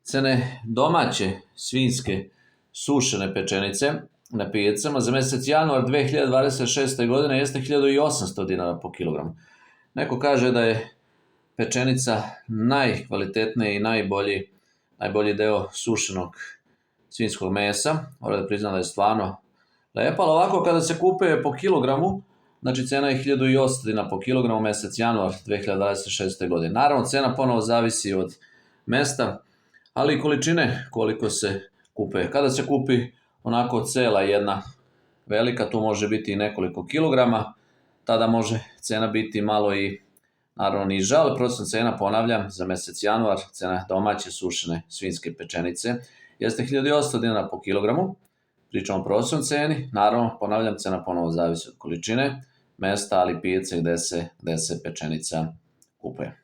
Cene domaće svinjske sušene pečenice na pijacama za mjesec januar 2026. godine jeste 1800 dinara po kilogramu. Neko kaže da je pečenica najkvalitetniji i najbolji deo sušenog svinjskog mesa. Moram da priznam da je stvarno lepa, ali ovako kada se kupuje po kilogramu, znači cena je 1800 dinara po kilogramu mjesec januar 2026. godine. Naravno, cena ponovo zavisi od mesta, ali i količine koliko se kupuje. Kada se kupi onako cela jedna velika, tu može biti i nekoliko kilograma, tada može cena biti malo i naravno niža, ali prosječna cena, ponavljam, za mjesec januar, cena domaće sušene svinjske pečenice jeste 1800 dinara po kilogramu. Pričamo o prosječnoj ceni, naravno, ponavljam, cena ponovo zavisi od količine, mesta, ali i pijace gde se pečenica kupuje.